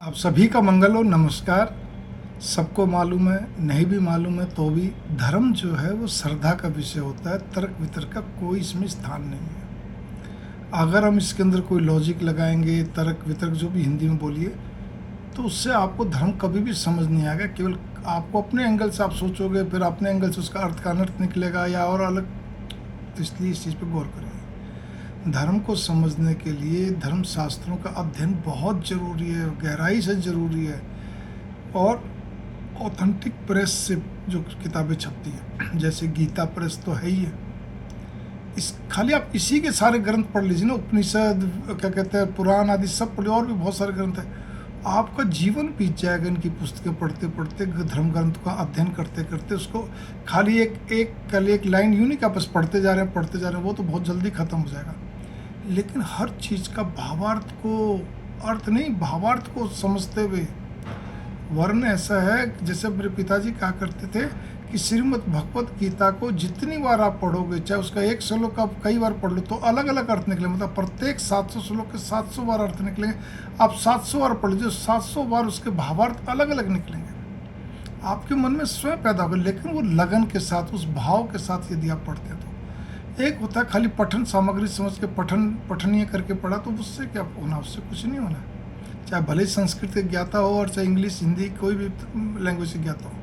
आप सभी का मंगल हो। नमस्कार। सबको मालूम है, नहीं भी मालूम है तो भी धर्म जो है वो श्रद्धा का विषय होता है। तर्क वितर्क का कोई इसमें स्थान नहीं है। अगर हम इसके अंदर कोई लॉजिक लगाएंगे, तर्क वितर्क जो भी हिंदी में बोलिए, तो उससे आपको धर्म कभी भी समझ नहीं आएगा। केवल आपको अपने एंगल से आप सोचोगे, फिर अपने एंगल से उसका अर्थ का अनर्थ निकलेगा या और अलग। तो इसलिए इस चीज़ पर गौर करें। धर्म को समझने के लिए धर्म शास्त्रों का अध्ययन बहुत ज़रूरी है, गहराई से ज़रूरी है। और ऑथेंटिक प्रेस से जो किताबें छपती हैं, जैसे गीता प्रेस तो है ही है। इस खाली आप इसी के सारे ग्रंथ पढ़ लीजिए ना, उपनिषद क्या कहते हैं, पुराण आदि सब पढ़िए, और भी बहुत सारे ग्रंथ हैं। आपका जीवन बीत जाएगा इनकी पुस्तकें पढ़ते पढ़ते, धर्म ग्रंथ का अध्ययन करते करते। उसको खाली एक लाइन यूँ नहीं कि आप बस पढ़ते जा रहे हैं, वो तो बहुत जल्दी ख़त्म हो जाएगा। लेकिन हर चीज़ का भावार्थ को, अर्थ नहीं भावार्थ को समझते हुए। वर्ण ऐसा है, जैसे मेरे पिताजी कहा करते थे कि श्रीमद् भगवत गीता को जितनी बार आप पढ़ोगे, चाहे उसका एक श्लोक आप कई बार पढ़ लो, तो अलग अलग अर्थ निकले। मतलब प्रत्येक 700 श्लोक के 700 बार अर्थ निकलेंगे। आप 700 बार पढ़ लीजिए, 700 बार उसके भावार्थ अलग अलग निकलेंगे। आपके मन में स्वयं पैदा होगा, लेकिन वो लगन के साथ, उस भाव के साथ यदि आप पढ़ते हैं तो। एक होता है खाली पठन सामग्री समझ के पठनीय करके पढ़ा, तो उससे क्या होना, उससे कुछ नहीं होना। चाहे भले ही संस्कृत के ज्ञाता हो और चाहे इंग्लिश हिंदी कोई भी लैंग्वेज से ज्ञाता हो।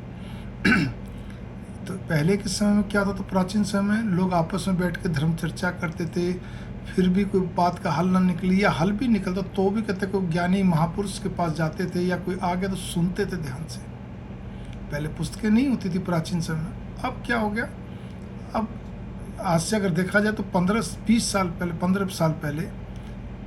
तो पहले के समय में क्या था, तो प्राचीन समय में लोग आपस में बैठ के धर्म चर्चा करते थे। फिर भी कोई बात का हल ना निकली, या हल भी निकलता तो भी कहते कोई ज्ञानी महापुरुष के पास जाते थे, या कोई आ गया तो सुनते थे ध्यान से। पहले पुस्तकें नहीं होती थी प्राचीन समय में। अब क्या हो गया, अब आज से अगर देखा जाए तो 15-20 साल पहले, 15 साल पहले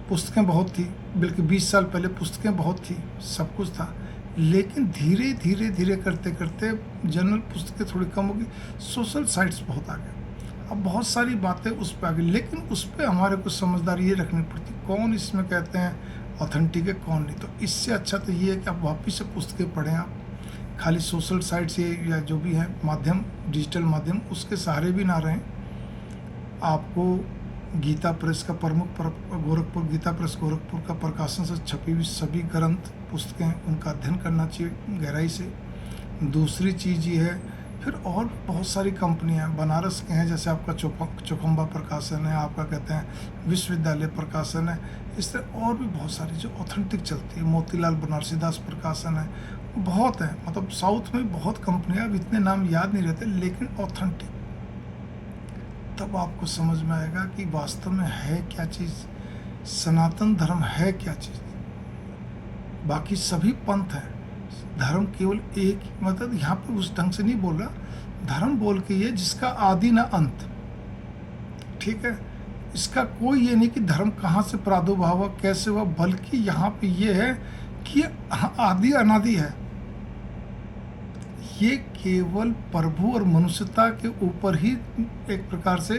पुस्तकें बहुत थी, बल्कि 20 साल पहले पुस्तकें बहुत थी, सब कुछ था। लेकिन धीरे धीरे धीरे करते करते जनरल पुस्तकें थोड़ी कम होगी, सोशल साइट्स बहुत आ गए। अब बहुत सारी बातें उस पर आ गई, लेकिन उस पर हमारे को समझदारी ये रखनी पड़ती, कौन इसमें कहते हैं ऑथेंटिक है, कौन नहीं। तो इससे अच्छा तो ये है कि आप वापस से पुस्तकें पढ़ें। आप खाली सोशल साइट्स या जो भी है माध्यम, डिजिटल माध्यम, उसके सहारे भी ना रहें। आपको गीता प्रेस का प्रमुख गोरखपुर, गीता प्रेस गोरखपुर का प्रकाशन से छपी हुई सभी ग्रंथ पुस्तकें, उनका अध्ययन करना चाहिए गहराई से। दूसरी चीज़ ये है, फिर और बहुत सारी कंपनियां बनारस के हैं, जैसे आपका चौखंबा प्रकाशन है, आपका कहते हैं विश्वविद्यालय प्रकाशन है। इस तरह और भी बहुत सारी जो ऑथेंटिक चलती है, मोतीलाल बनारसीदास प्रकाशन है, बहुत है। मतलब साउथ में बहुत कंपनियां, अब इतने नाम याद नहीं रहते, लेकिन ऑथेंटिक। तब आपको समझ में आएगा कि वास्तव में है क्या चीज़, सनातन धर्म है क्या चीज़। बाकी सभी पंथ हैं, धर्म केवल एक, मतलब यहाँ पे उस ढंग से नहीं बोल रहा। धर्म बोल के ये जिसका आदि ना अंत, ठीक है। इसका कोई ये नहीं कि धर्म कहाँ से प्रादुर्भाव हुआ, कैसे हुआ, बल्कि यहाँ पे ये है कि आदि अनादि है। ये केवल प्रभु और मनुष्यता के ऊपर ही एक प्रकार से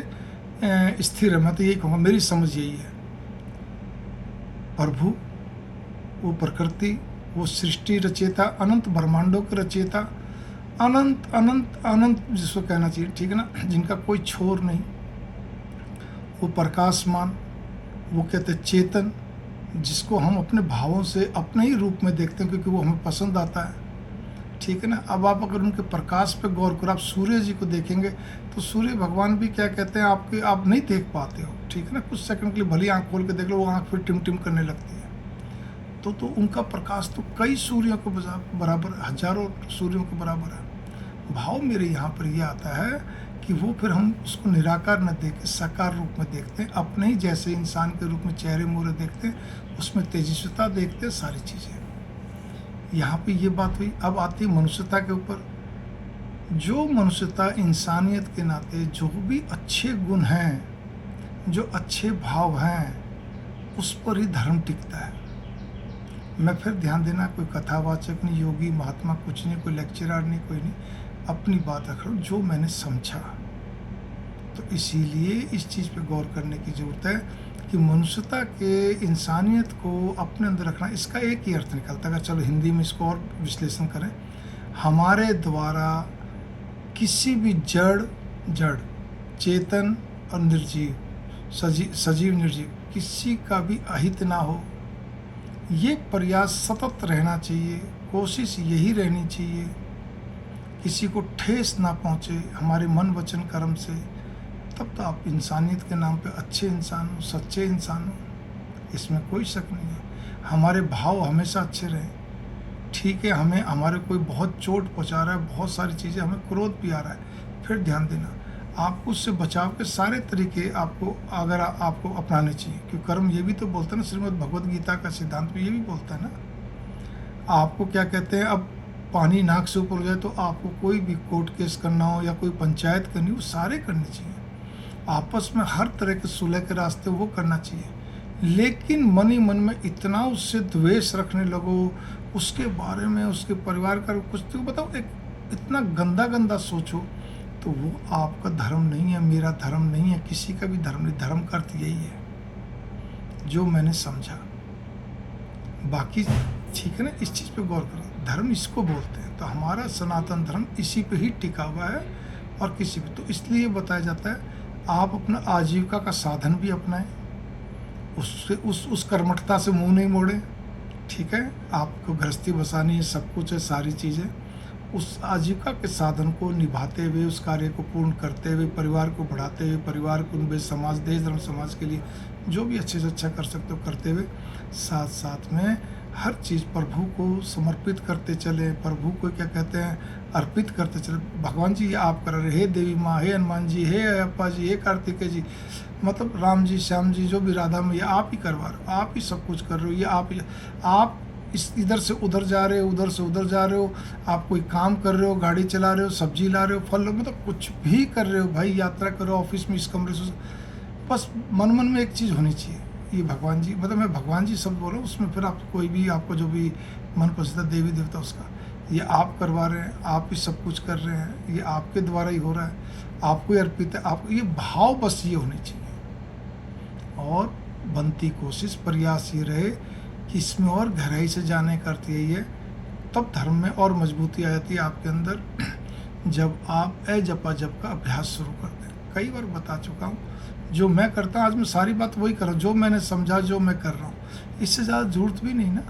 स्थिर है। मैं तो यही कहूँगा, मेरी समझ यही है। प्रभु वो प्रकृति, वो सृष्टि रचेता, अनंत ब्रह्मांडों के रचेता, अनंत अनंत अनंत जिसको कहना चाहिए, ठीक है ना, जिनका कोई छोर नहीं। वो प्रकाशमान, वो कहते चेतन, जिसको हम अपने भावों से अपने ही रूप में देखते हैं, क्योंकि वो हमें पसंद आता है, ठीक है ना। अब आप अगर उनके प्रकाश पे गौर करो, आप सूर्य जी को देखेंगे तो सूर्य भगवान भी क्या कहते हैं, आप नहीं देख पाते हो, ठीक है ना। कुछ सेकंड के लिए भली आंख खोल के देख लो, वो आंख फिर टिम टिम करने लगती है। तो उनका प्रकाश तो कई सूर्यों को बराबर, हजारों सूर्यों के बराबर है। भाव मेरे यहाँ पर यह आता है कि वो फिर हम उसको निराकार न देख के साकार रूप में देखते हैं, अपने ही जैसे इंसान के रूप में चेहरे मोहरे देखते हैं, उसमें तेजस्विता देखते हैं, सारी चीज़ें। यहाँ पे ये बात हुई। अब आती है मनुष्यता के ऊपर। जो मनुष्यता, इंसानियत के नाते जो भी अच्छे गुण हैं, जो अच्छे भाव हैं, उस पर ही धर्म टिकता है। मैं फिर ध्यान देना, कोई कथावाचक नहीं, योगी महात्मा कुछ नहीं, कोई लेक्चरर नहीं, कोई नहीं, अपनी बात रख रहा हूँ जो मैंने समझा। तो इसीलिए इस चीज़ पे गौर करने की ज़रूरत है कि मनुष्यता के, इंसानियत को अपने अंदर रखना। इसका एक ही अर्थ निकलता है, चलो हिंदी में इसको और विश्लेषण करें। हमारे द्वारा किसी भी जड़, चेतन और निर्जीव, सजीव निर्जीव, किसी का भी अहित ना हो, ये प्रयास सतत रहना चाहिए, कोशिश यही रहनी चाहिए किसी को ठेस ना पहुँचे हमारे मन वचन कर्म से। तब तो आप इंसानियत के नाम पे अच्छे इंसान हो, सच्चे इंसान हो, इसमें कोई शक नहीं है। हमारे भाव हमेशा अच्छे रहें। ठीक है, हमें हमारे कोई बहुत चोट पहुंचा रहा है, बहुत सारी चीज़ें, हमें क्रोध भी आ रहा है, फिर ध्यान देना आपको उससे बचाव के सारे तरीके आपको अगर आपको अपनाने चाहिए। क्योंकि कर्म ये भी तो बोलता है ना, श्रीमद् भगवद गीता का सिद्धांत भी ये भी बोलता है ना, आपको क्या कहते हैं, अब पानी नाक से ऊपर हो जाए तो आपको कोई भी कोर्ट केस करना हो या कोई पंचायत करनी हो, सारे करने चाहिए। आपस में हर तरह के सुलह के रास्ते वो करना चाहिए। लेकिन मन ही मन में इतना उससे द्वेष रखने लगो, उसके बारे में, उसके परिवार का कुछ तो बताओ, एक इतना गंदा गंदा सोचो, तो वो आपका धर्म नहीं है, मेरा धर्म नहीं है, किसी का भी धर्म नहीं। धर्म का अर्थ यही है जो मैंने समझा। बाकी ठीक है ना, इस चीज़ पे गौर करो। धर्म इसको बोलते हैं, तो हमारा सनातन धर्म इसी पे ही टिका हुआ है और किसी भी। तो इसलिए बताया जाता है आप अपना आजीविका का साधन भी अपनाएं, उससे उस कर्मठता से मुंह नहीं मोड़ें। ठीक है, आपको गृहस्थी बसानी है, सब कुछ है, सारी चीज़ें, उस आजीविका के साधन को निभाते हुए, उस कार्य को पूर्ण करते हुए, परिवार को बढ़ाते हुए, परिवार को उनके समाज, देश धर्म समाज के लिए जो भी अच्छे से अच्छा कर सकते हो करते हुए, साथ साथ में हर चीज़ प्रभु को समर्पित करते चले, प्रभु को क्या कहते हैं, अर्पित करते चले। भगवान जी ये आप कर रहे, हे देवी माँ, हे हनुमान जी, हे अप्पा जी, हे कार्तिकेय जी, मतलब राम जी, श्याम जी, जो भी राधा में, ये आप ही करवा रहे हो, आप ही सब कुछ कर रहे हो। ये आप इस इधर से उधर जा रहे हो, उधर से उधर जा रहे हो, आप कोई काम कर रहे हो, गाड़ी चला रहे हो, सब्जी ला रहे हो, फल, मतलब कुछ भी कर रहे हो भाई, यात्रा करो, ऑफिस में इस कमरे से, बस मन मन में एक चीज़ होनी चाहिए, ये भगवान जी, मतलब मैं भगवान जी शब्द बोल रहा हूँ, उसमें फिर आप कोई भी आपको जो भी मन पसंद है देवी देवता, उसका ये आप करवा रहे हैं, आप ही सब कुछ कर रहे हैं, ये आपके द्वारा ही हो रहा है, आपको ही अर्पित है, आपको ये भाव बस ये होनी चाहिए। और बनती कोशिश, प्रयास ये रहे कि इसमें और गहराई से जाने का अर्थ यही है, तब धर्म में और मजबूती आ जाती है आपके अंदर, जब आप जपा जप का अभ्यास शुरू कर दें। कई बार बता चुका हूँ, जो मैं करता हूँ, आज मैं सारी बात वही कर रहा हूँ, जो मैंने समझा, जो मैं कर रहा हूँ, इससे ज़्यादा ज़रूरत भी नहीं ना,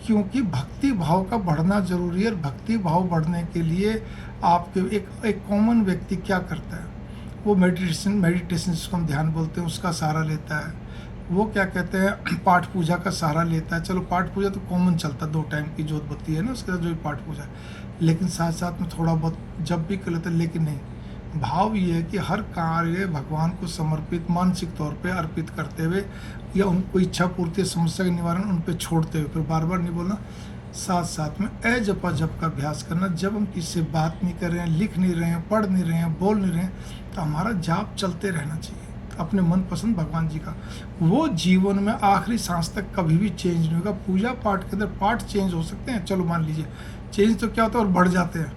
क्योंकि भक्ति भाव का बढ़ना जरूरी है। और भक्ति भाव बढ़ने के लिए आपके एक कॉमन व्यक्ति क्या करता है, वो मेडिटेशन जिसको हम ध्यान बोलते हैं, उसका सहारा लेता है। वो क्या कहते हैं, पाठ पूजा का सहारा लेता है। चलो पाठ पूजा तो कॉमन चलता है, 2 टाइम की जोत बत्ती है ना, उसके साथ जो भी पाठ पूजा है, लेकिन साथ साथ में थोड़ा बहुत जब भी कर लेते हैं। लेकिन नहीं, भाव ये है कि हर कार्य भगवान को समर्पित, मानसिक तौर पे अर्पित करते हुए, या उनको इच्छा पूर्ति, समस्या का निवारण उन पे छोड़ते हुए, फिर बार बार नहीं बोलना, साथ साथ में जपा जप का अभ्यास करना। जब हम किसी से बात नहीं कर रहे हैं, लिख नहीं रहे हैं, पढ़ नहीं रहे हैं, बोल नहीं रहे हैं, तो हमारा जाप चलते रहना चाहिए अपने मनपसंद भगवान जी का। वो जीवन में आखिरी सांस तक कभी भी चेंज नहीं होगा। पूजा पाठ के अंदर पाठ चेंज हो सकते हैं, चलो मान लीजिए चेंज तो क्या होता है, और बढ़ जाते हैं।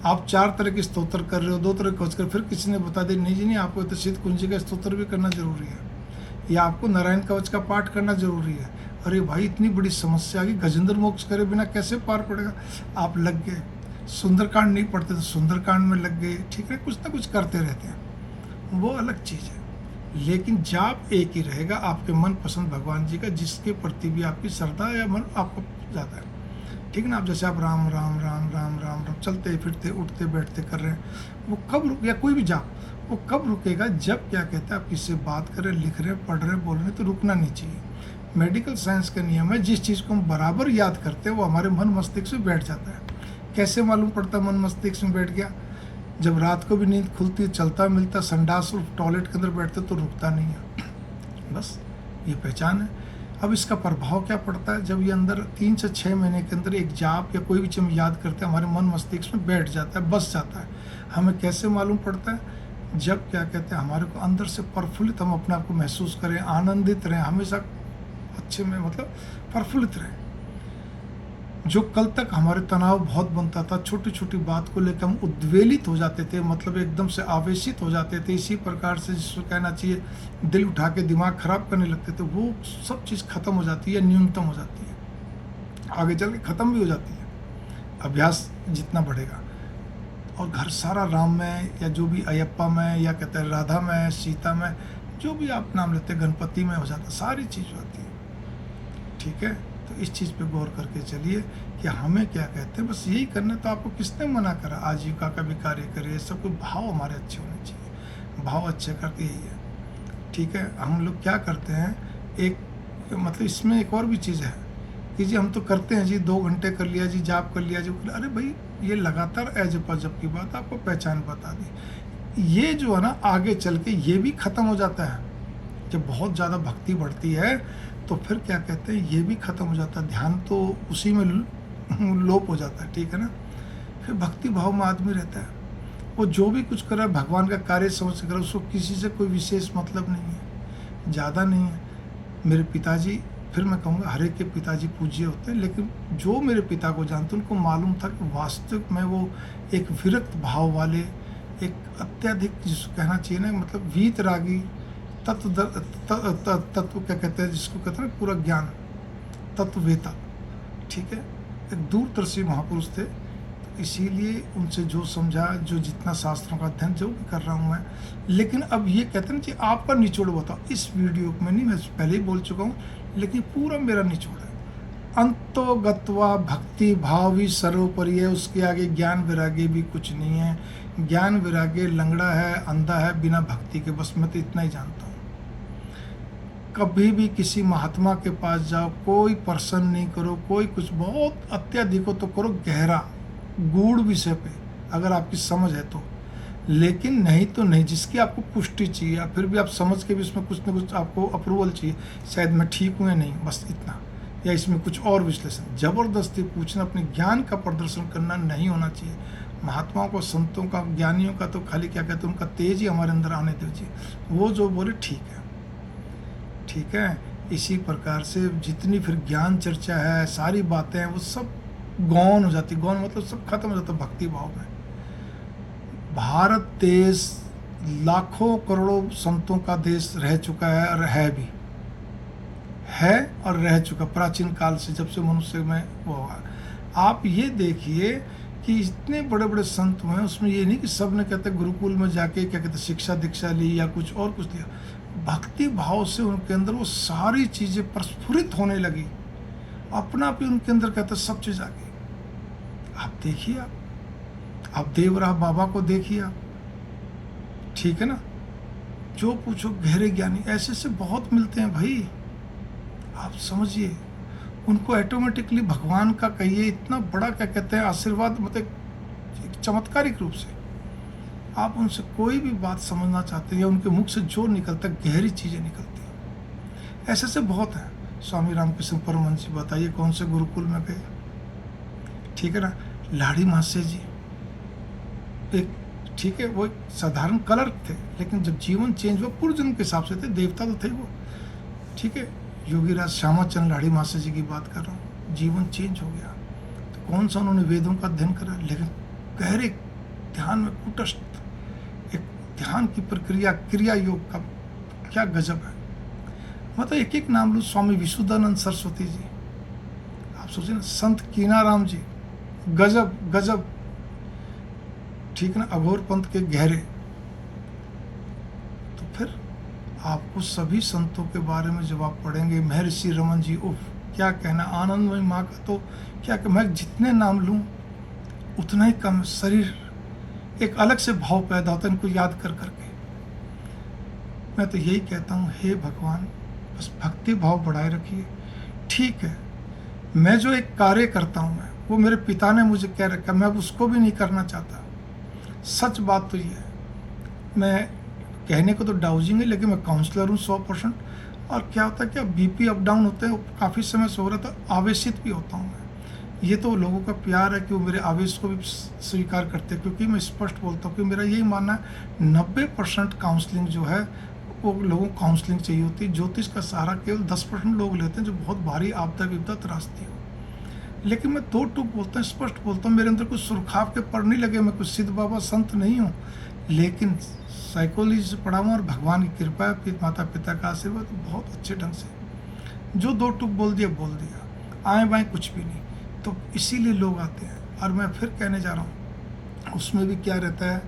आप 4 तरह के स्तोत्र कर रहे हो, 2 तरह के कर, फिर किसी ने बता दिया नहीं जी नहीं, आपको तो सिद्ध कुंजी का स्तोत्र भी करना जरूरी है, या आपको नारायण कवच का पाठ करना जरूरी है। अरे भाई, इतनी बड़ी समस्या आ गई, गजेंद्र मोक्ष करे बिना कैसे पार पड़ेगा। आप लग गए, सुंदरकांड नहीं पढ़ते तो सुंदरकांड में लग गए, ठीक है, कुछ ना कुछ करते रहते हैं, वो अलग चीज़ है। लेकिन जाप एक ही रहेगा, आपके मन पसंद भगवान जी का, जिसके प्रति भी आपकी श्रद्धा या मन आपको जाता है, ठीक है ना। आप जैसे आप राम राम राम राम राम राम चलते फिरते उठते बैठते कर रहे हैं, वो कब रुक, या कोई भी जाप वो कब रुकेगा, जब क्या कहते हैं आप किससे बात कर रहे हैं, लिख रहे हैं, पढ़ रहे हैं, बोल रहे हैं, तो रुकना नहीं चाहिए। मेडिकल साइंस का नियम है, जिस चीज़ को हम बराबर याद करते हैं वो हमारे मन मस्तिष्क में बैठ जाता है। कैसे मालूम पड़ता है मन मस्तिष्क में बैठ गया, जब रात को भी नींद खुलती है, चलता मिलता, संडास और टॉयलेट के अंदर बैठते तो रुकता नहीं है। बस ये पहचान है। अब इसका प्रभाव क्या पड़ता है, जब ये अंदर 3 से 6 महीने के अंदर एक जाप या कोई भी चीज़ याद करते हैं, हमारे मन मस्तिष्क में बैठ जाता है, बस जाता है। हमें कैसे मालूम पड़ता है, जब क्या कहते हैं हमारे को अंदर से प्रफुल्लित, हम अपने आप को महसूस करें, आनंदित रहें, हमेशा अच्छे में, मतलब प्रफुल्लित रहें। जो कल तक हमारे तनाव बहुत बनता था, छोटी छोटी बात को लेकर हम उद्वेलित हो जाते थे, मतलब एकदम से आवेशित हो जाते थे, इसी प्रकार से जिसको कहना चाहिए दिल उठा के दिमाग खराब करने लगते थे, वो सब चीज़ खत्म हो जाती है, न्यूनतम हो जाती है, आगे चल के ख़त्म भी हो जाती है, अभ्यास जितना बढ़ेगा। और घर सारा राम में, या जो भी अयप्पा में, या कहते हैं राधा में, सीता में, जो भी आप नाम लेते हैं, गणपति में हो जाता, सारी चीज़ होती है, ठीक है। तो इस चीज़ पे गौर करके चलिए कि हमें क्या कहते हैं, बस यही करना। तो आपको किसने मना करा? आजीविका का भी कार्य करिए, सब कुछ। भाव हमारे अच्छे होने चाहिए, भाव अच्छे करके यही है। ठीक है, हम लोग क्या करते हैं, एक मतलब इसमें एक और भी चीज़ है कि जी हम तो करते हैं जी, 2 घंटे कर लिया जी, जाप कर लिया जी। अरे भाई, ये लगातार एजप अजब की बात आपको पहचान बता दी। ये जो है ना, आगे चल के ये भी ख़त्म हो जाता है। जब बहुत ज़्यादा भक्ति बढ़ती है तो फिर क्या कहते हैं, ये भी ख़त्म हो जाता है, ध्यान तो उसी में लोप हो जाता है। ठीक है ना, फिर भक्ति भाव में आदमी रहता है, वो जो भी कुछ कर रहा है भगवान का कार्य समझ कर, उसको किसी से कोई विशेष मतलब नहीं है, ज़्यादा नहीं है। मेरे पिताजी, फिर मैं कहूँगा हर एक के पिताजी पूज्य होते हैं, लेकिन जो मेरे पिता को जानते उनको मालूम था कि वास्तविक में वो एक विरक्त भाव वाले, एक अत्यधिक जिसको कहना चाहिए ना, मतलब वीतरागी तत्व क्या कहते हैं, जिसको कहते हैं पूरा ज्ञान तत्ववेता। ठीक है, एक दूरदर्शी महापुरुष थे। तो इसीलिए उनसे जो समझा, जो जितना शास्त्रों का अध्ययन जो भी कर रहा हूँ मैं। लेकिन अब ये कहते हैं कि आपका निचोड़ बताओ। इस वीडियो में नहीं, मैं पहले ही बोल चुका हूँ, लेकिन पूरा मेरा निचोड़ है। अंतोगत्वा भक्ति भाव ही सर्वोपरि है, उसके आगे ज्ञान वैराग्य भी कुछ नहीं है। ज्ञान वैराग्य लंगड़ा है, अंधा है, बिना भक्ति के। बस मैं तो इतना ही जानता हूँ। कभी भी किसी महात्मा के पास जाओ, कोई प्रश्न नहीं करो, कोई कुछ बहुत अत्यधिक हो तो करो गहरा गूढ़ विषय पे, अगर आपकी समझ है तो। लेकिन नहीं तो नहीं, जिसकी आपको पुष्टि चाहिए, या फिर भी आप समझ के भी इसमें कुछ ना कुछ आपको अप्रूवल चाहिए, शायद मैं ठीक हूँ या नहीं, बस इतना, या इसमें कुछ और विश्लेषण। जबरदस्ती पूछना, अपने ज्ञान का प्रदर्शन करना नहीं होना चाहिए। महात्माओं को, संतों का, ज्ञानियों का तो खाली क्या कहते हैं, उनका तेज ही हमारे अंदर आने दीजिए, वो जो बोले ठीक है। ठीक है, इसी प्रकार से जितनी फिर ज्ञान चर्चा है, सारी बातें हैं, वो सब गौण हो जाती। गौण मतलब सब खत्म हो जाता भक्ति भाव में। भारत देश लाखों करोड़ों संतों का देश रह चुका है, और है भी, है और रह चुका प्राचीन काल से, जब से मनुष्य में वो हुआ। आप ये देखिए कि इतने बड़े बड़े संत हुए हैं, उसमें ये नहीं कि सब ने कहते गुरुकुल में जाके क्या कहते शिक्षा दीक्षा ली या कुछ और कुछ लिया। भक्ति भाव से उनके अंदर वो सारी चीज़ें प्रस्फुरित होने लगी, अपना भी उनके अंदर कहते सब चीज़ आ गई। आप देखिए, आप देवराह बाबा को देखिए आप। ठीक है ना, जो पूछो गहरे ज्ञानी ऐसे से बहुत मिलते हैं भाई। आप समझिए, उनको ऑटोमेटिकली भगवान का कहिए इतना बड़ा क्या कहते हैं आशीर्वाद, मतलब एक चमत्कारिक रूप से आप उनसे कोई भी बात समझना चाहते हैं, या उनके मुख से जो निकलता है गहरी चीज़ें निकलती हैं। ऐसे से बहुत हैं। स्वामी रामकृष्ण परमहंस जी, बताइए कौन से गुरुकुल में गए। ठीक है ना, लाड़ी मासे जी एक, ठीक है, वो एक साधारण क्लर्क थे, लेकिन जब जीवन चेंज हुआ, पूर्व जन्म के हिसाब से थे, देवता तो थे वो। ठीक है, योगीराज श्यामाचंद लाड़ी मासे जी की बात कर रहा हूँ, जीवन चेंज हो गया। तो कौन सा उन्होंने वेदों का अध्ययन करा, लेकिन गहरे ध्यान में कुटस्थ एक ध्यान की प्रक्रिया, क्रिया योग का क्या गजब है। मतलब एक एक नाम लूँ, स्वामी विशुद्धानंद सरस्वती जी, आप सोचिए ना, संत कीनाराम जी, गजब गजब। ठीक है ना, अघोर पंथ के गहरे। तो फिर आपको सभी संतों के बारे में जब आप पढ़ेंगे, महर्षि रमन जी, उफ क्या कहना, आनंदमयी माँ का तो क्या कि मैं जितने नाम लूँ उतना ही कम। शरीर एक अलग से भाव पैदा होता है इनको याद कर करके। मैं तो यही कहता हूँ, हे भगवान, बस भक्ति भाव बढ़ाए रखिए। ठीक है, मैं जो एक कार्य करता हूँ मैं, वो मेरे पिता ने मुझे कह रखा, मैं उसको भी नहीं करना चाहता। सच बात तो ये है, मैं कहने को तो डाउजिंग है, लेकिन मैं काउंसलर हूँ 100%। और क्या होता है, क्या बीपी अप डाउन होते हैं, काफ़ी समय से हो रहा था, आवेशित भी होता हूँ मैं। ये तो लोगों का प्यार है कि वो मेरे आवेश को भी स्वीकार करते हैं, क्योंकि मैं स्पष्ट बोलता हूँ कि मेरा यही मानना है 90% काउंसलिंग जो है वो लोगों को काउंसलिंग चाहिए होती है। ज्योतिष का सहारा केवल 10% लोग लेते हैं, जो बहुत भारी आपदा विपदा त्रासदी हो। लेकिन मैं दो टूक बोलता हूँ, स्पष्ट बोलता हूँ, मेरे अंदर कुछ सुरखाव के पढ़ नहीं लगे, मैं कुछ सिद्ध बाबा संत नहीं हूँ, लेकिन साइकोलॉजी से पढ़ा हूँ और भगवान की कृपा है, माता पिता का आशीर्वाद, बहुत अच्छे ढंग से जो दो टूक बोल दिया, आए बाएँ कुछ भी नहीं। तो इसीलिए लोग आते हैं। और मैं फिर कहने जा रहा हूँ, उसमें भी क्या रहता है,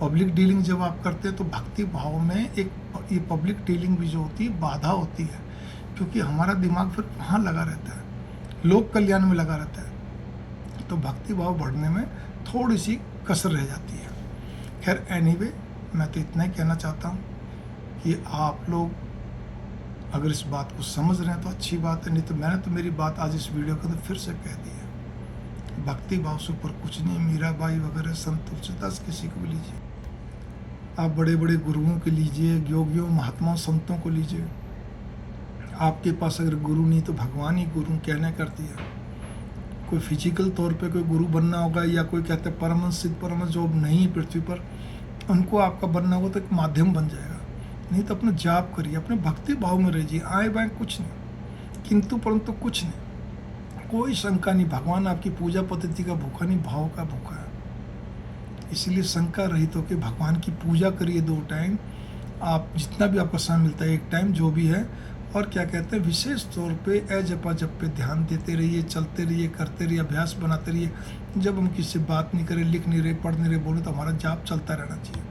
पब्लिक डीलिंग जब आप करते हैं तो भक्ति भाव में एक ये पब्लिक डीलिंग भी जो होती है बाधा होती है, क्योंकि हमारा दिमाग फिर वहाँ लगा रहता है। लोक कल्याण में लगा रहता है, तो भक्ति भाव बढ़ने में थोड़ी सी कसर रह जाती है। खैर एनीवे, मैं तो इतना ही कहना चाहता हूँ कि आप लोग अगर इस बात को समझ रहे हैं तो अच्छी बात है, नहीं तो मैंने तो मेरी बात आज इस वीडियो के अंदर फिर से कह दी है। भक्ति भाव से ऊपर कुछ नहीं। मीराबाई वगैरह, संत तुलसीदास, किसी को भी लीजिए, आप बड़े बड़े गुरुओं के लीजिए, योगियों महात्माओं संतों को लीजिए। आपके पास अगर गुरु नहीं तो भगवान ही गुरु कहने करती है। कोई फिजिकल तौर पे कोई गुरु बनना होगा, या कोई कहते हैं परमहंस, सिद्ध परमहंस जो नहीं है पृथ्वी पर, उनको आपका बनना होगा तो एक माध्यम बन जाएगा। नहीं तो अपना जाप करिए, अपने भक्ति भाव में रहिए, आए बाएं कुछ नहीं, किंतु परंतु कुछ नहीं, कोई शंका नहीं। भगवान आपकी पूजा पद्धति का भूखा नहीं, भाव का भूखा है। इसलिए शंका रहित होकर भगवान की पूजा करिए 2 टाइम, आप जितना भी आपका समय मिलता है, 1 टाइम जो भी है। और क्या कहते हैं, विशेष तौर पे जपा जप पे ध्यान देते रहिए, चलते रहिए, करते रहिए, अभ्यास बनाते रहिए। जब हम किसी से बात नहीं करें, लिख नहीं रहे, पढ़ नहीं रहे, बोले, तो हमारा जाप चलता रहना चाहिए।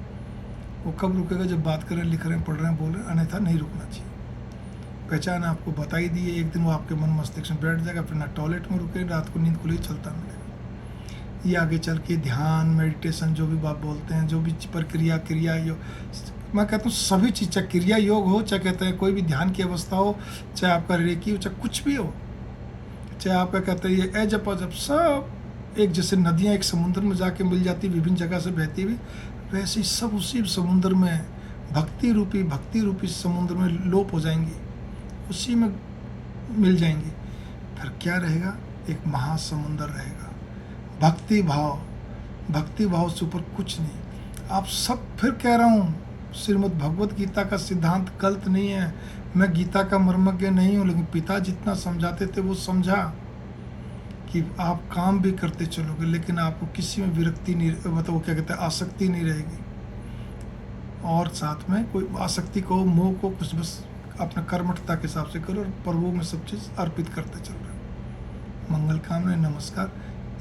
वो कब रुकेगा? जब बात कर रहे हैं, लिख रहे हैं, पढ़ रहे हैं, बोल रहे हैं, अन्यथा नहीं रुकना चाहिए। पहचान आपको बताई दी है, एक दिन वो आपके मन मस्तिष्क में बैठ जाएगा, फिर ना टॉयलेट में रुके, रात को नींद खुले चलता मिलेगा। ये आगे चल के ध्यान, मेडिटेशन, जो भी बात बोलते हैं, जो भी प्रक्रिया, क्रिया, मैं कहता हूँ सभी चीज़, चाहे क्रिया योग हो, चाहे कहते हैं कोई भी ध्यान की अवस्था हो, चाहे आपका रेकी हो, चाहे कुछ भी हो, चाहे आपका कहते हैं ये जपा जप, सब एक जैसे नदियाँ एक समुद्र में जाके मिल जाती, विभिन्न जगह से बहती हुई, वैसे ही सब उसी समुद्र में भक्ति रूपी समुद्र में लोप हो जाएंगी, उसी में मिल जाएंगी। फिर क्या रहेगा? एक महासमुंदर रहेगा। भक्ति भाव से ऊपर कुछ नहीं। आप सब, फिर कह रहा हूँ, श्रीमद् भगवत गीता का सिद्धांत गलत नहीं है। मैं गीता का मर्मज्ञ नहीं हूँ, लेकिन पिता जितना समझाते थे वो समझा कि आप काम भी करते चलोगे, लेकिन आपको किसी में विरक्ति नहीं, मतलब वो क्या कहते हैं, आसक्ति नहीं रहेगी। और साथ में कोई आसक्ति को, मोह को, कुछ बस अपना कर्मठता के हिसाब से करो, और प्रभु में सब चीज़ अर्पित करते चल रहे। मंगल कामना, नमस्कार।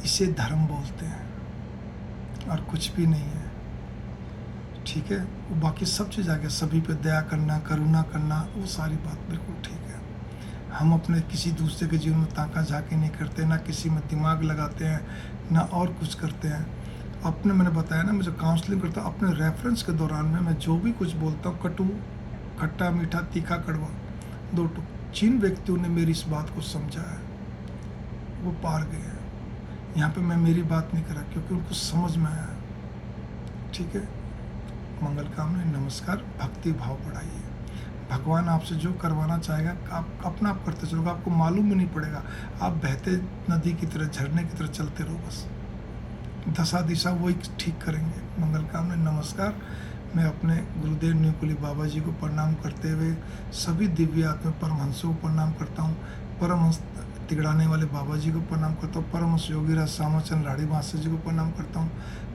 इसे धर्म बोलते हैं और कुछ भी नहीं है, ठीक है। वो बाकी सब चीज़ आ गया, सभी पे दया करना, करुणा करना, वो सारी बात बिल्कुल ठीक है। हम अपने किसी दूसरे के जीवन में ताका झाकी नहीं करते, ना किसी में दिमाग लगाते हैं, ना और कुछ करते हैं। अपने, मैंने बताया ना, मैं जो काउंसलिंग करता हूँ, अपने रेफरेंस के दौरान में मैं जो भी कुछ बोलता हूँ, कटु, खट्टा, मीठा, तीखा, कड़वा, 2 टुक, जिन व्यक्तियों ने मेरी इस बात को समझा है वो पार गए हैं। यहाँ पे मैं मेरी बात नहीं कर रहा, क्योंकि उनको समझ में आया, ठीक है। मंगल कामना, नमस्कार। भक्ति भाव बढ़ाइए। भगवान आपसे जो करवाना चाहेगा, आप अपना आप करते चलोगे, आपको मालूम भी नहीं पड़ेगा। आप बहते नदी की तरह, झरने की तरह चलते रहो, बस दशा दिशा वही ठीक करेंगे। मंगल कामना, नमस्कार। मैं अपने गुरुदेव नीकुली बाबा जी को प्रणाम करते हुए सभी दिव्य आत्मा परमहंसों को प्रणाम करता हूँ। परमहंस तिगड़ाने वाले बाबा जी को प्रणाम करता हूँ। परमहंस योगीराज श्यामाचंद राड़ी मास्टर जी को प्रणाम करता हूँ।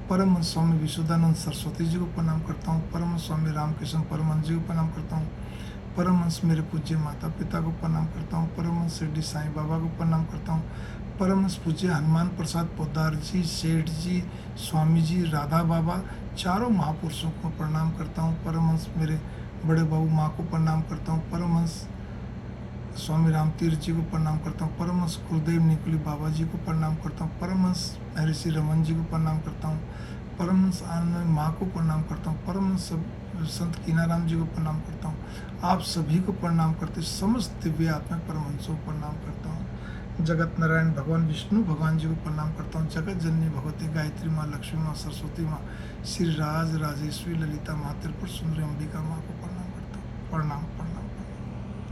परमहंस स्वामी विशुद्धानंद सरस्वती जी को प्रणाम करता हूँ। परमहंस स्वामी रामकृष्ण परमहंस जी को प्रणाम करता हूँ। परमहंस मेरे पूज्य माता पिता को प्रणाम करता हूँ। परमहंस शिरडी साईं बाबा को प्रणाम करता हूँ। परमहंस पूज्य हनुमान प्रसाद पोद्दार जी, सेठ जी, स्वामी जी, राधा बाबा, चारों महापुरुषों को प्रणाम करता हूँ। परमहंस मेरे बड़े बाबू माँ को प्रणाम करता हूँ। परमहंस स्वामी रामतीर्थ जी को प्रणाम करता हूँ। परमहंस गुरुदेव निकुली बाबा जी को प्रणाम करता हूँ। परमहंस महर्षि रमन जी को प्रणाम करता हूँ। परमहंस आनंद माँ को प्रणाम करता हूँ। परमहंस संत कीनाराम जी को प्रणाम करता हूँ। आप सभी को प्रणाम करते, समस्त दिव्य आत्मा परमहंसों को प्रणाम करता हूँ। जगत नारायण भगवान विष्णु भगवान जी को प्रणाम करता हूँ। जगत जननी भगवती गायत्री माँ, लक्ष्मी माँ, सरस्वती माँ, श्री राज राजेश्वरी ललिता माँ, त्रिपुर सुंदरी अंबिका माँ को प्रणाम करता हूँ। प्रणाम।